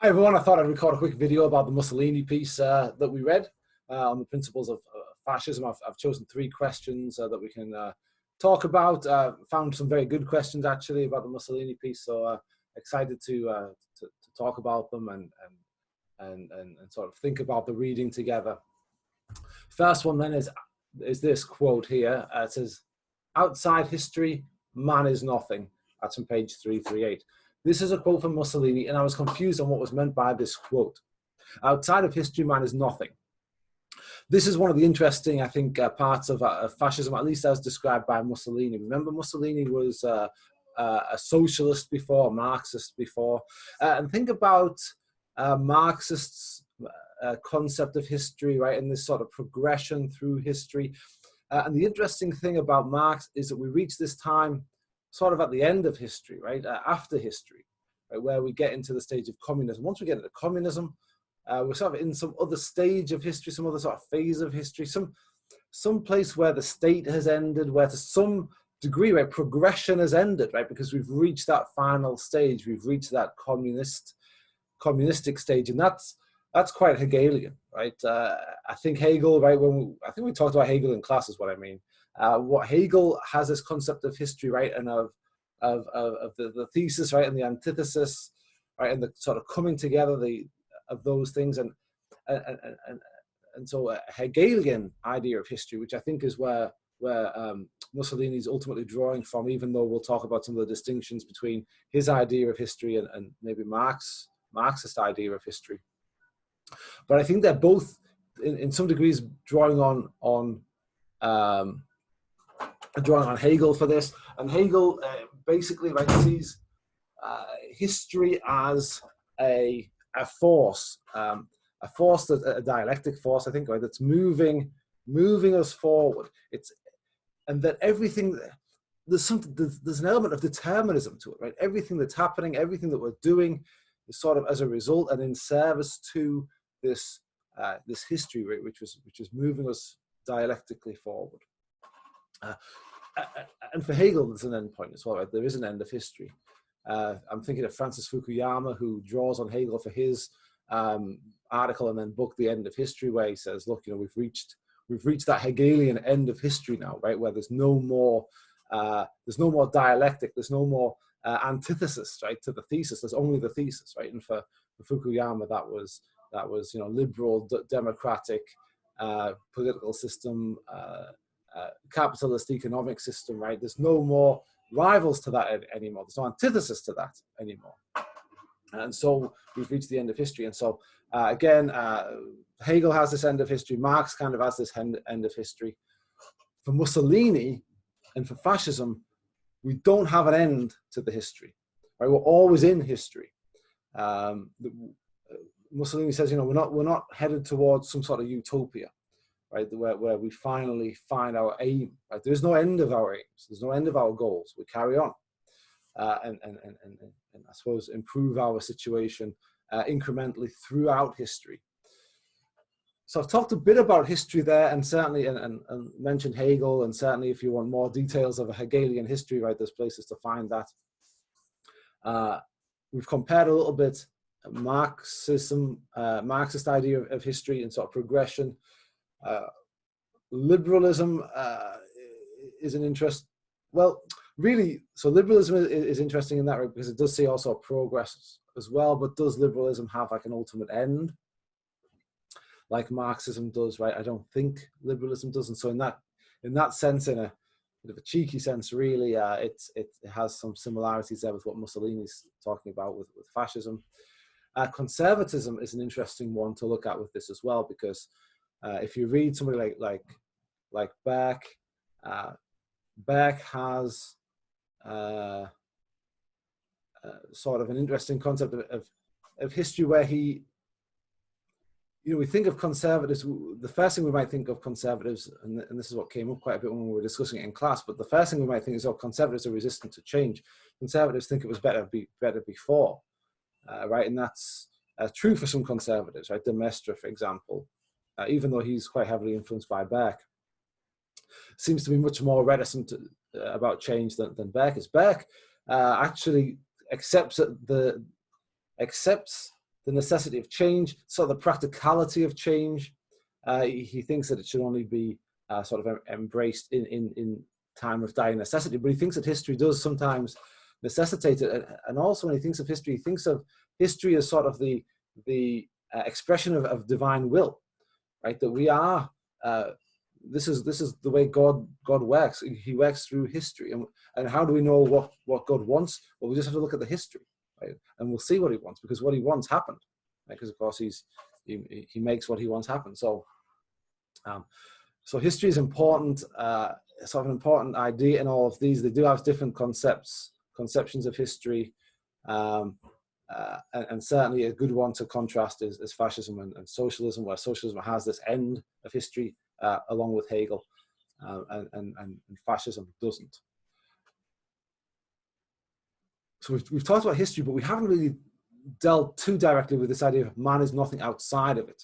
Hi everyone, I thought I'd record a quick video about the Mussolini piece that we read on the principles of fascism. I've chosen 3 questions that we can talk about. Found some very good questions actually about the Mussolini piece, so excited to talk about them and sort of think about the reading together. First one then is this quote here. It says, "Outside history, man is nothing." That's on page 338. This is a quote from Mussolini, and I was confused on what was meant by this quote. Outside of history, man is nothing. This is one of the interesting, I think, parts of fascism, at least as described by Mussolini. Remember, Mussolini was a socialist before, a Marxist before. And think about Marxists' concept of history, right, and this sort of progression through history. And the interesting thing about Marx is that we reach this time sort of at the end of history, right, after history, right, where we get into the stage of communism. Once we get into communism, we're sort of in some other stage of history, some other sort of phase of history, some place where the state has ended, where to some degree, right, progression has ended, right, because we've reached that final stage, we've reached that communistic stage, and that's quite Hegelian, right? I think Hegel, right, I think we talked about Hegel in class is what I mean. What Hegel has this concept of history, right, and of the thesis, right, and the antithesis, right, and the sort of coming together of those things, and so a Hegelian idea of history, which I think is where Mussolini is ultimately drawing from, even though we'll talk about some of the distinctions between his idea of history and maybe Marxist idea of history. But I think they're both, in some degrees, drawing on Hegel for this. And Hegel basically, right, sees history as a force, a dialectic force, I think, right, that's moving us forward. And that everything, there's an element of determinism to it, right? Everything that's happening, everything that we're doing is sort of as a result and in service to this history, right, which is moving us dialectically forward. And for Hegel, there's an end point as well, right? There is an end of history. I'm thinking of Francis Fukuyama, who draws on Hegel for his article and then book, The End of History, where he says, look, you know, we've reached that Hegelian end of history now, right, where there's no more dialectic, there's no more antithesis, right, to the thesis. There's only the thesis, right? And for Fukuyama, that was you know, liberal, democratic political system, capitalist economic system, right? There's no more rivals to that anymore. There's no antithesis to that anymore. And so we've reached the end of history. And so again, Hegel has this end of history. Marx kind of has this end of history. For Mussolini and for fascism, we don't have an end to the history, right? We're always in history. Mussolini says, you know, we're not headed towards some sort of utopia, right, where we finally find our aim. Right? There's no end of our aims. There's no end of our goals. We carry on and I suppose improve our situation incrementally throughout history. So I've talked a bit about history there, and certainly and mentioned Hegel, and certainly if you want more details of a Hegelian history, right, there's places to find that. We've compared a little bit Marxism, Marxist idea of history and sort of progression. Liberalism is an interest. Well, really, so liberalism is interesting in that way because it does see also progress as well, but does liberalism have like an ultimate end, like Marxism does, right? I don't think liberalism does. And so in that sense, in a bit of a cheeky sense, really, it has some similarities there with what Mussolini's talking about with fascism. Conservatism is an interesting one to look at with this as well, because if you read somebody like Beck, Beck has sort of an interesting concept of history where he, you know, we think of conservatives, the first thing we might think of conservatives, and this is what came up quite a bit when we were discussing it in class, but the first thing we might think is, oh, conservatives are resistant to change. Conservatives think it was better before, right? And that's true for some conservatives, right? De Maistre, for example, even though he's quite heavily influenced by Beck, seems to be much more reticent about change than Beck is. Beck actually accepts the the necessity of change, sort of the practicality of change. He thinks that it should only be sort of embraced in time of dire necessity, but he thinks that history does sometimes necessitate it. And also when he thinks of history, he thinks of history as sort of the expression of divine will, right? That we are, this is the way God works. He works through history. And how do we know what God wants? Well, we just have to look at the history, right? And we'll see what he wants, because what he wants happened, right? Because of course he makes what he wants happen. So so history is important, sort of an important idea in all of these. They do have different conceptions of history, and certainly a good one to contrast is fascism and socialism, where socialism has this end of history along with Hegel, and fascism doesn't. So we've talked about history, but we haven't really dealt too directly with this idea of man is nothing outside of it.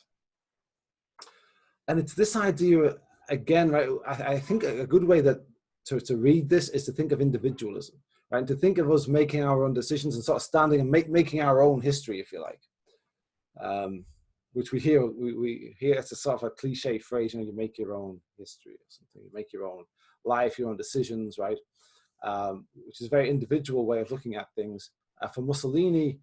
And it's this idea, again, right? I think a good way to read this is to think of individualism, right? And to think of us making our own decisions and sort of standing and making our own history, if you like. Which we hear it's a sort of a cliche phrase, you make your own history or something. You make your own life, your own decisions, right? Which is a very individual way of looking at things. For Mussolini,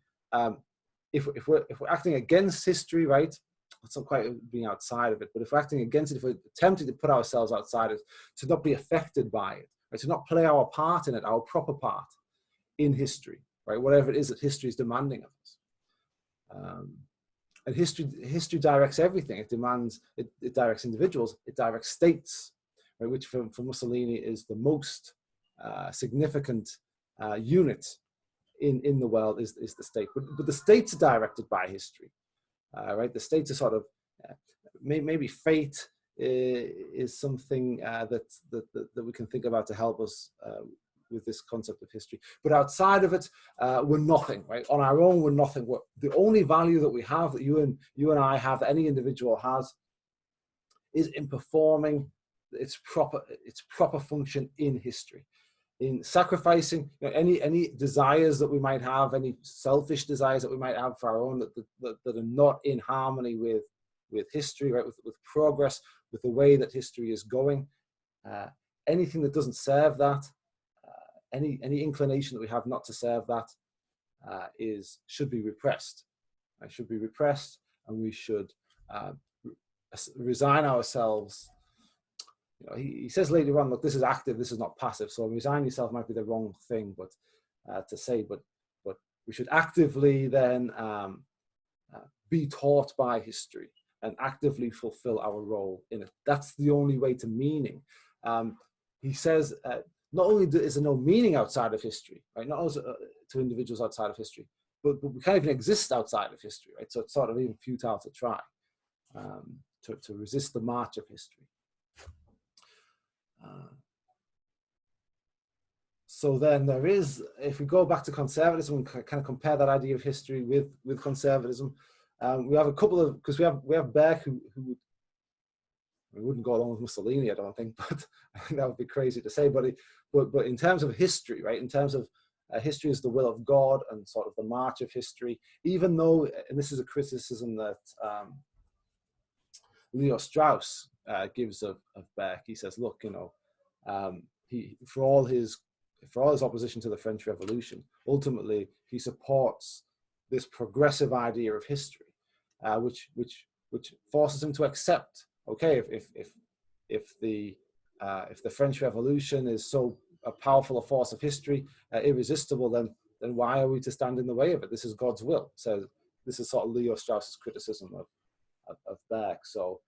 if we're acting against history, right? It's not quite being outside of it, but if we're acting against it, if we're attempting to put ourselves outside it, to not be affected by it, right? To not play our part in it, our proper part in history, right? Whatever it is that history is demanding of us. And history directs everything. It directs individuals, it directs states, right? Which for Mussolini is the most significant unit in the world is the state. But the states are directed by history. Right, the states are sort of maybe fate is something that we can think about to help us with this concept of history. But outside of it, we're nothing. Right, on our own, we're nothing. The only value that we have, that you and I have, that any individual has, is in performing its proper function in history. In sacrificing any desires that we might have, any selfish desires that we might have for our own that are not in harmony with history, right? With progress, with the way that history is going. Anything that doesn't serve that, any inclination that we have not to serve that, should be repressed. It should be repressed, and we should resign ourselves. He says later on, look, this is active, this is not passive. So resign yourself might be the wrong thing, but to say, but we should actively then be taught by history and actively fulfill our role in it. That's the only way to meaning. He says, not only is there no meaning outside of history, right? Not only to individuals outside of history, but we can't even exist outside of history, right? So it's sort of even futile to try to resist the march of history. So then there is, if we go back to conservatism and kind of compare that idea of history with conservatism, we have a couple of, because we have Beck who wouldn't go along with Mussolini, I don't think, but I think that would be crazy to say. But in terms of history, right? In terms of history is the will of God and sort of the march of history, even though, and this is a criticism that Leo Strauss gives of Beck. He says, look, for all his opposition to the French Revolution, ultimately he supports this progressive idea of history, which forces him to accept, okay, if the French Revolution is so powerful a force of history, irresistible, then why are we to stand in the way of it? This is God's will. So this is sort of Leo Strauss's criticism of Beck. So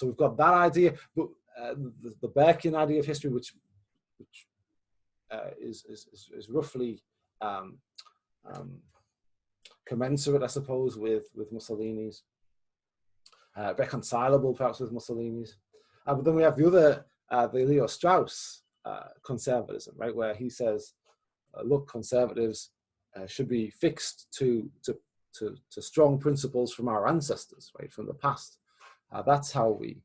we've got that idea, but the Beckian idea of history, which is roughly commensurate, I suppose, with Mussolini's, reconcilable perhaps with Mussolini's. But then we have the other, the Leo Strauss conservatism, right, where he says, look, conservatives should be fixed to strong principles from our ancestors, right, from the past. That's how we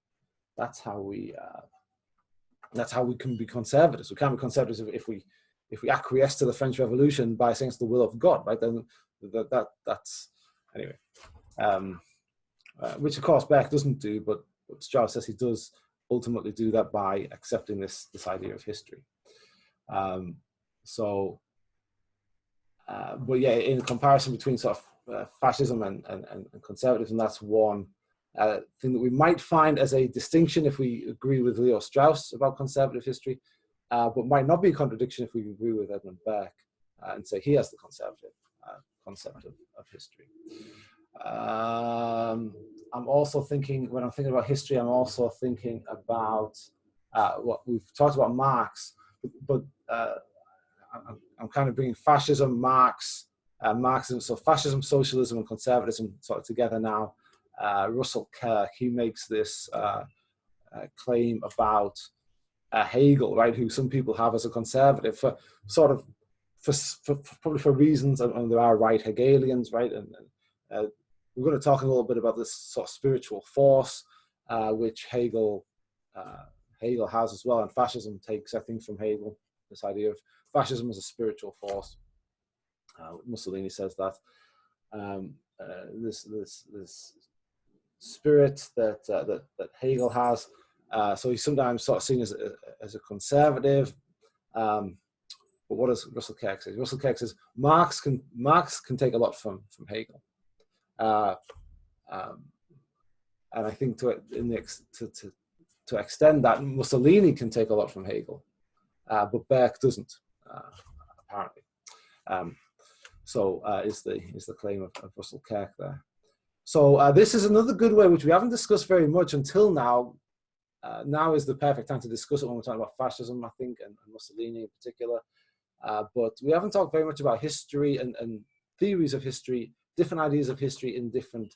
can be conservatives. We can't be conservatives if we acquiesce to the French Revolution by saying it's the will of God, right? Then that's Anyway, which of course Beck doesn't do, but Strauss says he does ultimately do that by accepting this idea of history. But yeah, in comparison between sort of fascism and conservatism, that's one thing that we might find as a distinction if we agree with Leo Strauss about conservative history, but might not be a contradiction if we agree with Edmund Burke and say he has the conservative concept of history. I'm also thinking, when I'm thinking about history, I'm also thinking about what we've talked about Marx, but I'm kind of bringing fascism, Marx, Marxism, so fascism, socialism, and conservatism sort of together now. Russell Kirk, he makes this claim about Hegel, right, who some people have as a conservative for sort of, probably for reasons, and there are right Hegelians, right, and we're going to talk a little bit about this sort of spiritual force, which Hegel has as well, and fascism takes, I think, from Hegel, this idea of fascism as a spiritual force. Mussolini says that this spirit that Hegel has. So he's sometimes sort of seen as a conservative. But what does Russell Kirk say? Russell Kirk says Marx can take a lot from Hegel, and I think to extend that, Mussolini can take a lot from Hegel, but Burke doesn't, apparently. Is the claim of Russell Kirk there. So this is another good way, which we haven't discussed very much until now. Now is the perfect time to discuss it when we're talking about fascism, I think, and Mussolini in particular. But we haven't talked very much about history and theories of history, different ideas of history in different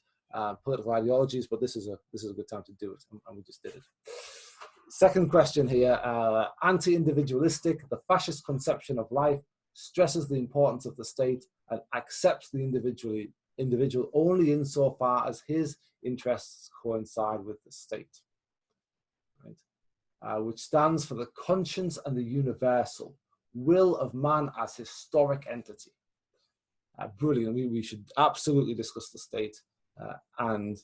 political ideologies. But this is a good time to do it, and we just did it. Second question here: anti-individualistic, the fascist conception of life stresses the importance of the state and accepts the individual only insofar as his interests coincide with the state, right? Which stands for the conscience and the universal will of man as historic entity. Brilliant. We should absolutely discuss the state and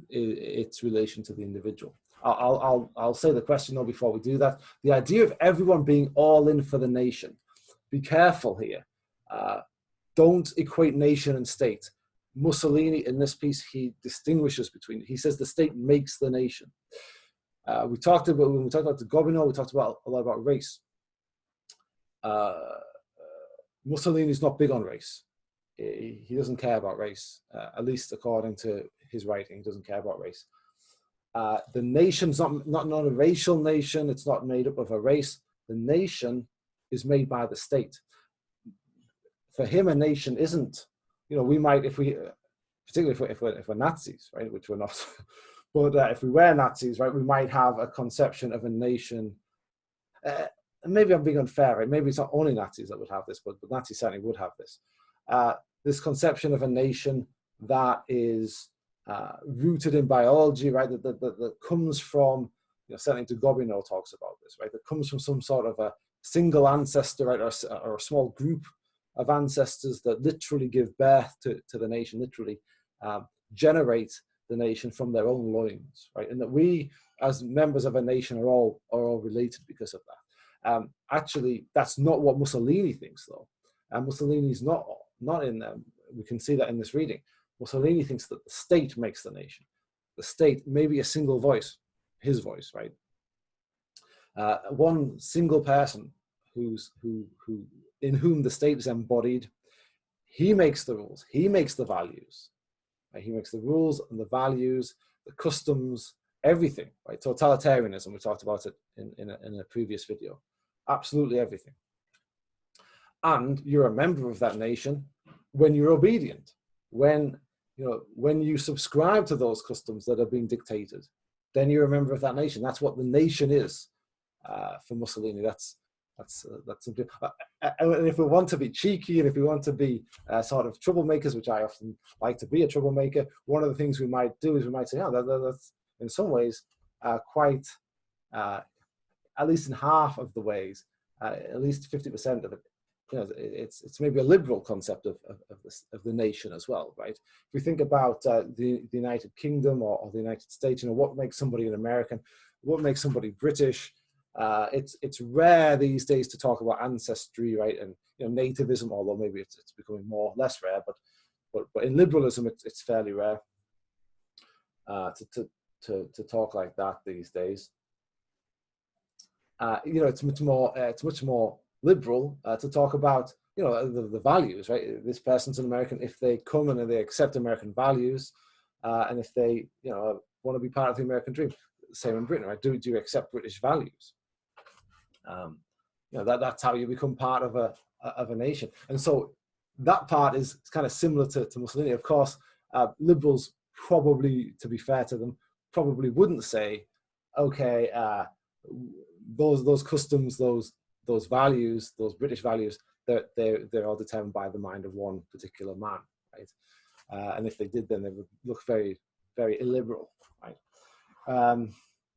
its relation to the individual. I'll say the question though before we do that. The idea of everyone being all in for the nation. Be careful here. Don't equate nation and state. Mussolini, in this piece, he distinguishes between. He says the state makes the nation. When we talked about the Gobineau, we talked a lot about race. Mussolini's not big on race. He doesn't care about race, at least according to his writing. He doesn't care about race. The nation's not a racial nation. It's not made up of a race. The nation is made by the state. For him, a nation isn't. We might, particularly if we're Nazis, right, which we're not. But if we were Nazis, right, we might have a conception of a nation. Maybe I'm being unfair, right? Maybe it's not only Nazis that would have this, but Nazis certainly would have this. This conception of a nation that is rooted in biology, right? That comes from, certainly de Gobineau talks about this, right? That comes from some sort of a single ancestor, right, or a small group of ancestors that literally give birth to the nation, literally generate the nation from their own loins, right? And that we, as members of a nation, are all related because of that. Actually, that's not what Mussolini thinks, though. And Mussolini's not in them. We can see that in this reading. Mussolini thinks that the state makes the nation. The state, maybe a single voice, his voice, right? One single person in whom the state is embodied. He makes the rules. He makes the values. Right? He makes the rules and the values, the customs, everything. Right? Totalitarianism. We talked about it in a previous video. Absolutely everything. And you're a member of that nation when you're obedient. When you subscribe to those customs that are being dictated, then you're a member of that nation. That's what the nation is for Mussolini. That's something. And if we want to be cheeky and if we want to be sort of troublemakers, which I often like to be a troublemaker, one of the things we might do is we might say, that's in some ways quite, at least in half of the ways, at least 50% of it, it's maybe a liberal concept of the nation as well, right? If we think about the United Kingdom or the United States, what makes somebody an American, what makes somebody British? It's rare these days to talk about ancestry, right? And nativism, although maybe it's becoming less rare, but in liberalism it's fairly rare to talk like that these days. It's much more liberal to talk about the values, right? This person's an American if they come and they accept American values, and if they want to be part of the American dream. Same in Britain, right? Do you accept British values? That's how you become part of a nation. And so that part is kind of similar to Mussolini. Of course, liberals probably, to be fair to them, probably wouldn't say, okay, those customs, those values, those British values, they're all determined by the mind of one particular man, right? And if they did, then they would look very, very illiberal, right?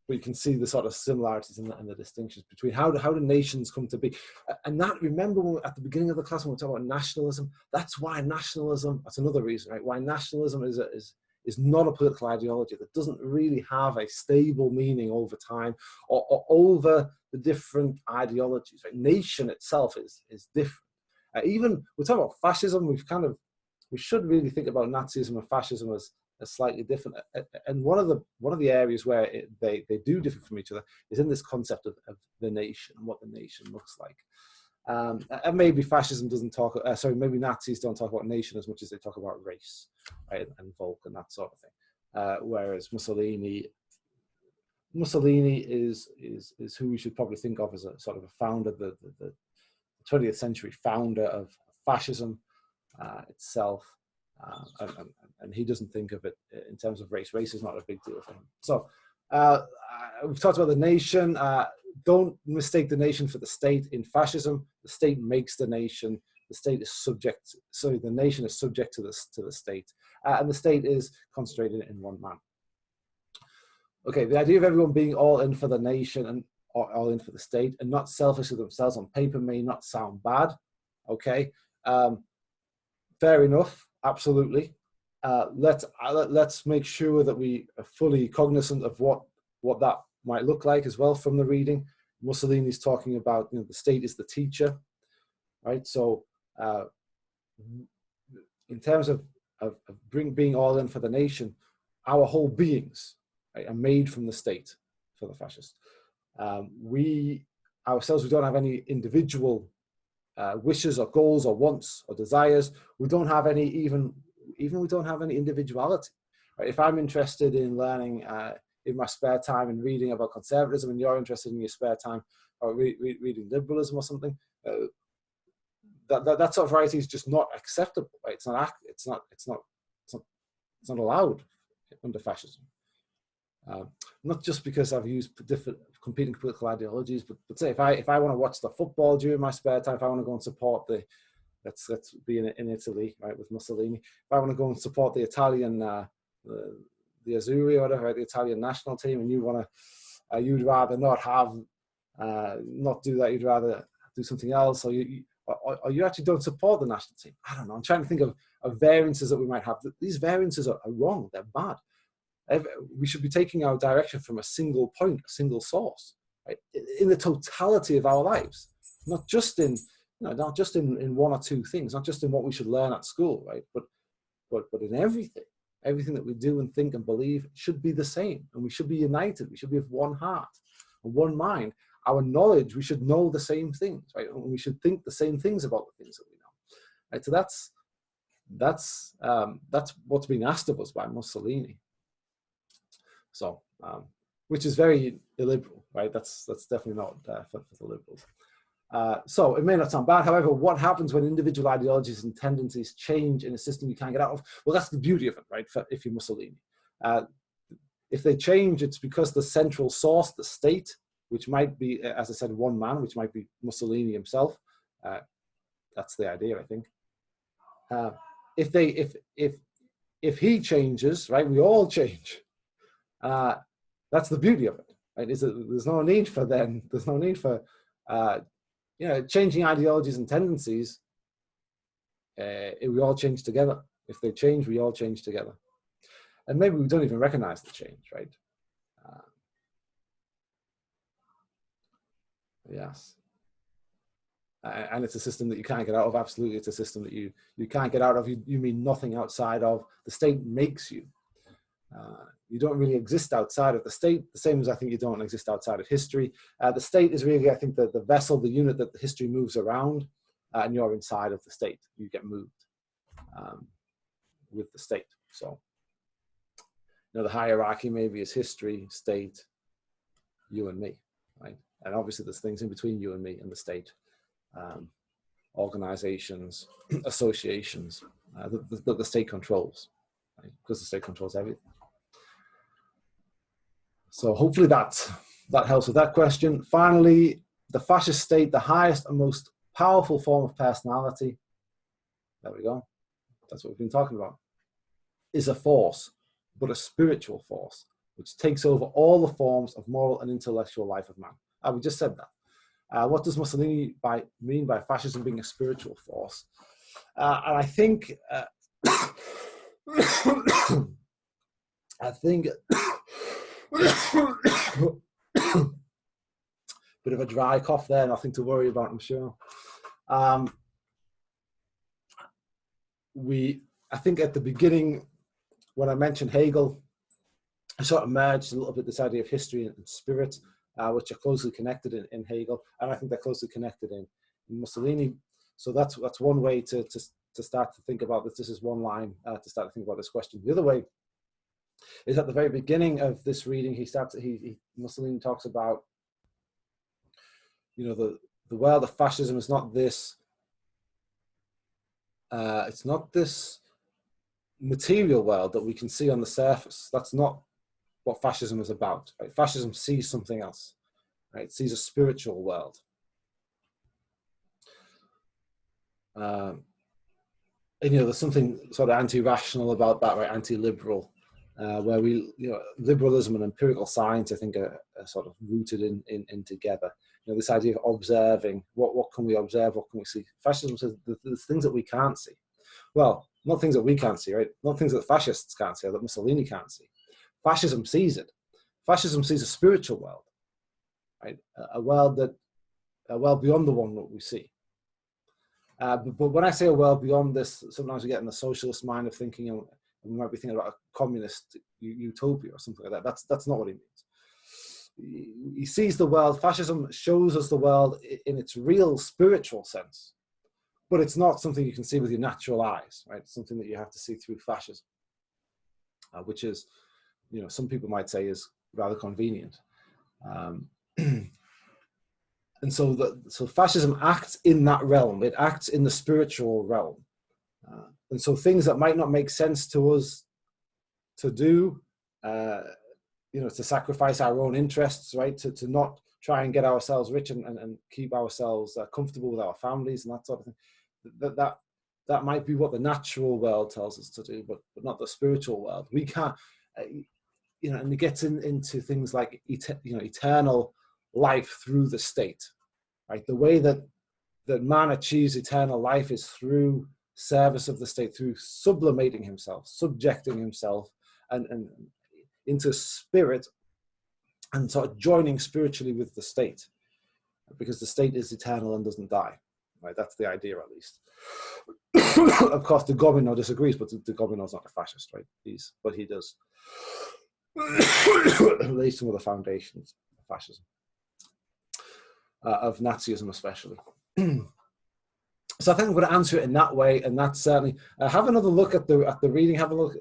But you can see the sort of similarities and the distinctions between how do nations come to be. And that, remember at the beginning of the class when we talk about nationalism, that's why nationalism, that's another reason, right? Why nationalism is not a political ideology that doesn't really have a stable meaning over time or over the different ideologies, right? Nation itself is different. Even, we're talking about fascism, we should really think about Nazism and fascism as slightly different. And one of the areas where they do differ from each other is in this concept of the nation and what the nation looks like. And maybe fascism doesn't talk, maybe Nazis don't talk about nation as much as they talk about race, right, and Volk and that sort of thing. Whereas Mussolini is who we should probably think of as a sort of a founder, the 20th century founder of fascism itself. And he doesn't think of it in terms of race. Race is not a big deal for him. So we've talked about the nation. Don't mistake the nation for the state. In fascism, the state makes the nation. The state is subject. So the nation is subject to the state, and the state is concentrated in one man. Okay, the idea of everyone being all in for the nation and all in for the state and not selfish of themselves on paper may not sound bad. Okay, fair enough. Absolutely. Let's make sure that we are fully cognizant of what that might look like as well from the reading. Mussolini's talking about the state is the teacher, right? So in terms of being all in for the nation, our whole beings, right, are made from the state for the fascists. We ourselves, we don't have any individual wishes or goals or wants or desires. We don't have any, even we don't have any individuality. Right? If I'm interested in learning in my spare time and reading about conservatism, and you're interested in your spare time or reading liberalism or something, that sort of variety is just not acceptable. Right? It's not allowed under fascism. Not just because I've used different competing political ideologies, but say if I want to watch the football during my spare time, if I want to go and support let's be in Italy, right, with Mussolini, if I want to go and support the Italian the Azzurri or whatever, the Italian national team, and you'd rather not do that, you'd rather do something else, or you actually don't support the national team. I don't know. I'm trying to think of variances that we might have. These variances are wrong. They're bad. We should be taking our direction from a single point, a single source, right? In the totality of our lives, not just in one or two things, not just in what we should learn at school, right? But in everything that we do and think and believe should be the same, and we should be united. We should be of one heart and one mind. Our knowledge, we should know the same things, right? And we should think the same things about the things that we know, right? So that's what's being asked of us by Mussolini. So, which is very illiberal, right? That's definitely not for the liberals. So it may not sound bad. However, what happens when individual ideologies and tendencies change in a system you can't get out of? Well, that's the beauty of it, right? If you're Mussolini, if they change, it's because the central source, the state, which might be, as I said, one man, which might be Mussolini himself. That's the idea, I think. If he changes, right, we all change. That's the beauty of it, right? There's no need for changing ideologies and tendencies, we all change together. If they change, we all change together. And maybe we don't even recognize the change, right? Yes. And it's a system that you can't get out of. Absolutely, it's a system that you can't get out of. You mean nothing outside of. The state makes you. You don't really exist outside of the state, the same as I think you don't exist outside of history. The state is really, I think, the vessel, the unit that the history moves around, and you're inside of the state. You get moved with the state. So, the hierarchy maybe is history, state, you and me, right? And obviously there's things in between you and me and the state. Organizations, associations that the state controls, right? Because the state controls everything. So hopefully that helps with that question. Finally, the fascist state, the highest and most powerful form of personality, there we go, that's what we've been talking about, is a force, but a spiritual force, which takes over all the forms of moral and intellectual life of man. We just said that. What does Mussolini mean by fascism being a spiritual force? And I think, bit of a dry cough there, nothing to worry about, I'm sure. I think at the beginning, when I mentioned Hegel, I sort of merged a little bit this idea of history and spirit, which are closely connected in Hegel, and I think they're closely connected in Mussolini. So that's one way to start to think about this. This is one line to start to think about this question. The other way is at the very beginning of this reading, Mussolini talks about, the world of fascism is not this. It's not this material world that we can see on the surface. That's not what fascism is about. Right? Fascism sees something else. Right? It sees a spiritual world. And there's something sort of anti-rational about that, right? Anti-liberal, where liberalism and empirical science, I think, are sort of rooted in together. This idea of observing, what can we observe, what can we see? Fascism says there's things that we can't see. Well, not things that we can't see, right? Not things that fascists can't see, or that Mussolini can't see. Fascism sees it. Fascism sees a spiritual world, right? A world beyond the one that we see. But when I say a world beyond this, sometimes we get in the socialist mind of thinking, and we might be thinking about a communist utopia or something like that. That's not what he means. He sees the world. Fascism shows us the world in its real spiritual sense, but it's not something you can see with your natural eyes, right? It's something that you have to see through fascism, which is, some people might say is rather convenient. And so fascism acts in that realm. It acts in the spiritual realm. And so things that might not make sense to us to do, to sacrifice our own interests, right? To not try and get ourselves rich and keep ourselves comfortable with our families and that sort of thing. That might be what the natural world tells us to do, but not the spiritual world. We can't, and it gets into things like, eternal life through the state, right? The way that man achieves eternal life is through service of the state, through sublimating himself, subjecting himself and into spirit, and sort of joining spiritually with the state, because the state is eternal and doesn't die, right? That's the idea, at least. Of course, de Gobineau disagrees, but de Gobineau's not a fascist, right? But he does lay some of the foundations of fascism, of Nazism especially. So I think I'm going to answer it in that way, and that's certainly have another look at the reading. Have a look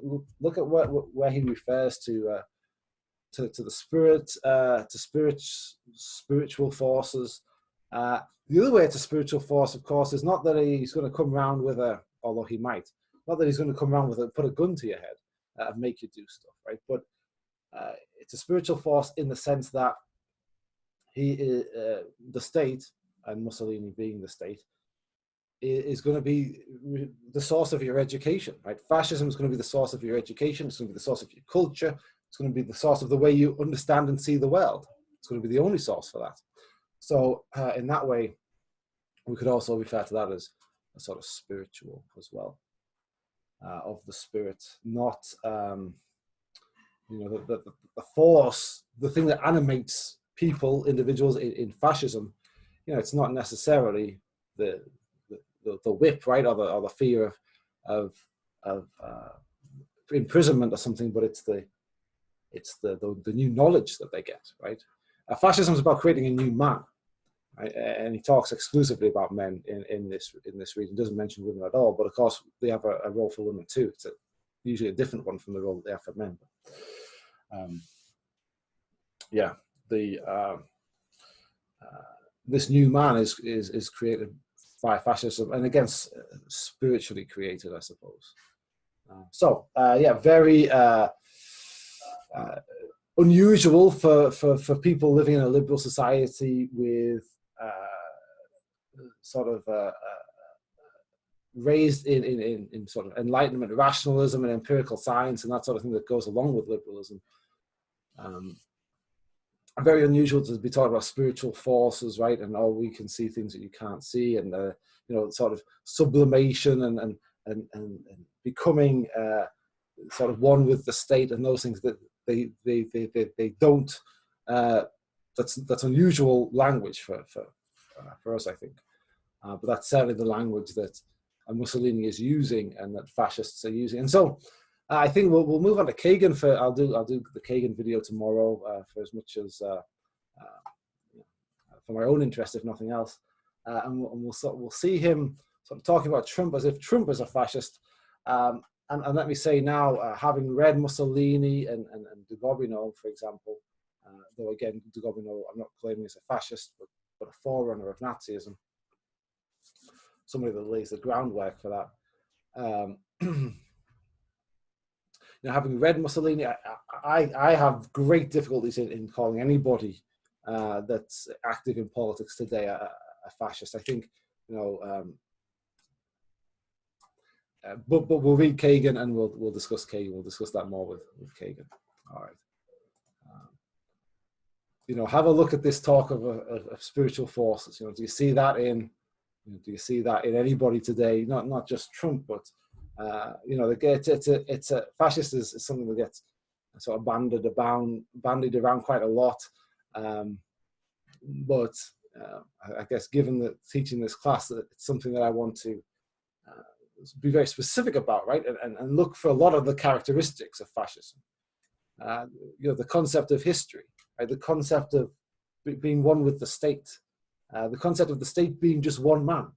at where he refers to the spirit, to spiritual forces. The other way to spiritual force, of course, is not that he's going to come around with although he might, not that he's going to come around with put a gun to your head and make you do stuff, right? But it's a spiritual force in the sense that the state, and Mussolini being the state, is going to be the source of your education, right? Fascism is going to be the source of your education. It's going to be the source of your culture. It's going to be the source of the way you understand and see the world. It's going to be the only source for that. So in that way, We could also refer to that as a sort of spiritual as well, of the spirit, not the force, the thing that animates people, individuals in fascism. It's not necessarily the whip, right, or the fear of imprisonment or something, but it's the new knowledge that they get, right? Fascism is about creating a new man, right? And he talks exclusively about men in this region. Doesn't mention women at all, but of course they have a role for women too. It's usually a different one from the role that they have for men. This new man is created by fascism, and again, spiritually created, I suppose. Very unusual for people living in a liberal society with raised in sort of Enlightenment rationalism and empirical science and that sort of thing that goes along with liberalism. Very unusual to be talking about spiritual forces, right? And we can see things that you can't see, and sort of sublimation and becoming sort of one with the state, and those things that they don't. That's unusual language for us, I think. But that's certainly the language that Mussolini is using, and that fascists are using. And so, I think we'll move on to Kagan. I'll do the Kagan video tomorrow for as much as for my own interest, if nothing else. And we'll see him sort of talking about Trump as if Trump is a fascist. And let me say now, having read Mussolini and de Gobineau, for example, though again, de Gobineau, I'm not claiming he's a fascist, but a forerunner of Nazism, somebody that lays the groundwork for that. Having read Mussolini, I have great difficulties in calling anybody that's active in politics today a fascist. I think, but we'll read Kagan and we'll discuss Kagan. We'll discuss that more with Kagan. All right. Have a look at this talk of spiritual forces. Do you see that in anybody today? Not just Trump, but it's a fascist is something that gets sort of bandied around quite a lot. But I guess given that teaching this class, that it's something that I want to be very specific about, right? And look for a lot of the characteristics of fascism. The concept of history, right? The concept of being one with the state, the concept of the state being just one man.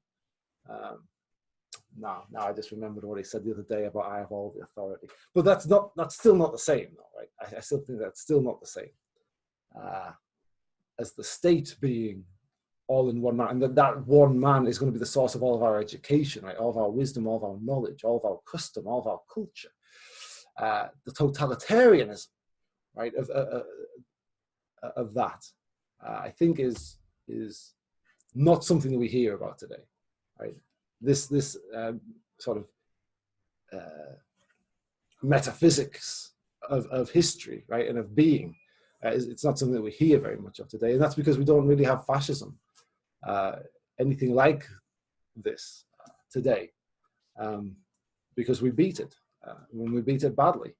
Now I just remembered what he said the other day about I have all the authority. But that's still not the same, though, right? I still think that's still not the same as the state being all in one man, and that one man is going to be the source of all of our education, right? All of our wisdom, all of our knowledge, all of our custom, all of our culture. The totalitarianism, right, of that, I think is not something that we hear about today, right? This sort of metaphysics of history, right, and of being, it's not something that we hear very much of today, and that's because we don't really have fascism, anything like this today, because we beat it when we beat it badly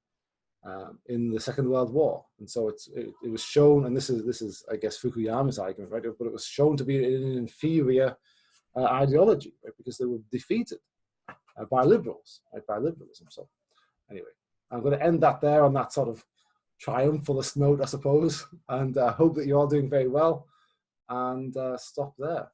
in the Second World War, and so it was shown, and this is I guess Fukuyama's argument, right? But it was shown to be an inferior ideology, right? Because they were defeated by liberals, right? By liberalism. So anyway, I'm going to end that there on that sort of triumphalist note, I suppose, and hope that you're all doing very well, and stop there.